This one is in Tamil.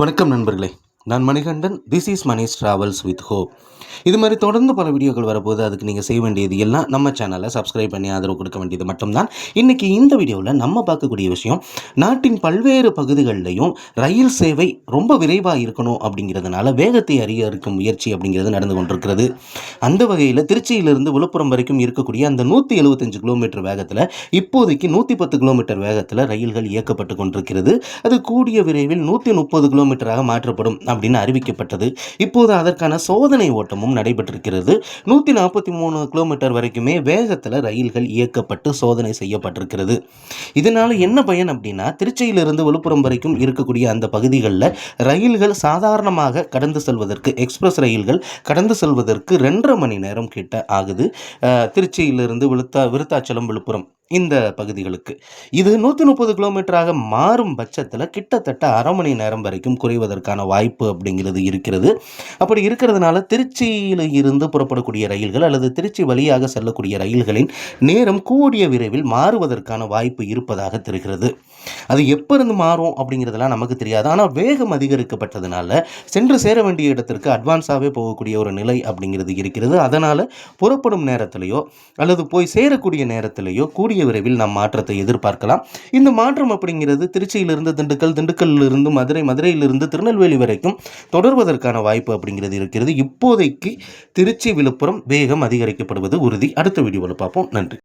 வணக்கம் நண்பர்களே, நான் Manikandan. This is Mani's travels with hope. இது மாதிரி தொடர்ந்து பல வீடியோக்கள் வரப்போது. அதுக்கு நீங்கள் செய்ய வேண்டியது எல்லாம் நம்ம சேனலை சப்ஸ்கிரைப் பண்ணி ஆதரவு கொடுக்க வேண்டியது மட்டும்தான். இன்றைக்கி இந்த வீடியோவில் நம்ம பார்க்கக்கூடிய விஷயம், நாட்டின் பல்வேறு பகுதிகளிலையும் ரயில் சேவை ரொம்ப விரைவாக இருக்கணும் அப்படிங்கிறதுனால வேகத்தை அதிகரிக்கும் முயற்சி அப்படிங்கிறது நடந்து கொண்டிருக்கிறது. அந்த வகையில் திருச்சியிலிருந்து விழுப்புரம் வரைக்கும் இருக்கக்கூடிய அந்த 175 கிலோமீட்டர் வேகத்தில் இப்போதைக்கு 110 கிலோமீட்டர் வேகத்தில் ரயில்கள் இயக்கப்பட்டு கொண்டிருக்கிறது. அது கூடிய விரைவில் 130 கிலோமீட்டராக மாற்றப்படும் அப்படின்னு அறிவிக்கப்பட்டது. இப்போது அதற்கான சோதனை ஓட்டமும் நடைபெற்றிருக்கிறது. 143 கிலோமீட்டர் வரைக்குமே வேகத்தில் ரயில்கள் இயக்கப்பட்டு சோதனை செய்யப்பட்டிருக்கிறது. இதனால என்ன பயன் அப்படின்னா, திருச்சியிலிருந்து விழுப்புரம் வரைக்கும் இருக்கக்கூடிய அந்த பகுதிகளில் ரயில்கள் சாதாரணமாக கடந்து செல்வதற்கு, எக்ஸ்பிரஸ் ரயில்கள் கடந்து செல்வதற்கு 2.5 மணி நேரம் கிட்ட ஆகுது. திருச்சியிலிருந்து விருத்தாச்சலம், விழுப்புரம் இந்த பகுதிகளுக்கு இது 130 கிலோமீட்டராக மாறும் பட்சத்தில் கிட்டத்தட்ட 1/2 மணி நேரம் வரைக்கும் குறைவதற்கான வாய்ப்பு அப்படிங்கிறது இருக்கிறது. அப்படி இருக்கிறதுனால திருச்சியில் இருந்து புறப்படக்கூடிய ரயில்கள் அல்லது திருச்சி வழியாக செல்லக்கூடிய ரயில்களின் நேரம் கூடிய விரைவில் மாறுவதற்கான வாய்ப்பு இருப்பதாக தெரிகிறது. அது எப்போ இருந்து மாறும் அப்படிங்கிறதெல்லாம் நமக்கு தெரியாது. ஆனால் வேகம் அதிகரிக்கப்பட்டதுனால சென்று சேர வேண்டிய இடத்திற்கு அட்வான்ஸாகவே போகக்கூடிய ஒரு நிலை அப்படிங்கிறது இருக்கிறது. அதனால் புறப்படும் நேரத்திலேயோ அல்லது போய் சேரக்கூடிய நேரத்திலேயோ கூடிய விரைவில் நாம் மாற்றத்தை எதிர்பார்க்கலாம். இந்த மாற்றம் அப்படிங்கிறது திருச்சியிலிருந்து திண்டுக்கல், திண்டுக்கல்லிருந்து மதுரை, மதுரையிலிருந்து திருநெல்வேலி வரைக்கும் தொடர்வதற்கான வாய்ப்பு அப்படிங்கிறது இருக்கிறது. இப்போதைக்கு திருச்சி, விழுப்புரம் வேகம் அதிகரிக்கப்படுவது உறுதி. அடுத்த வீடியோவில் பார்ப்போம். நன்றி.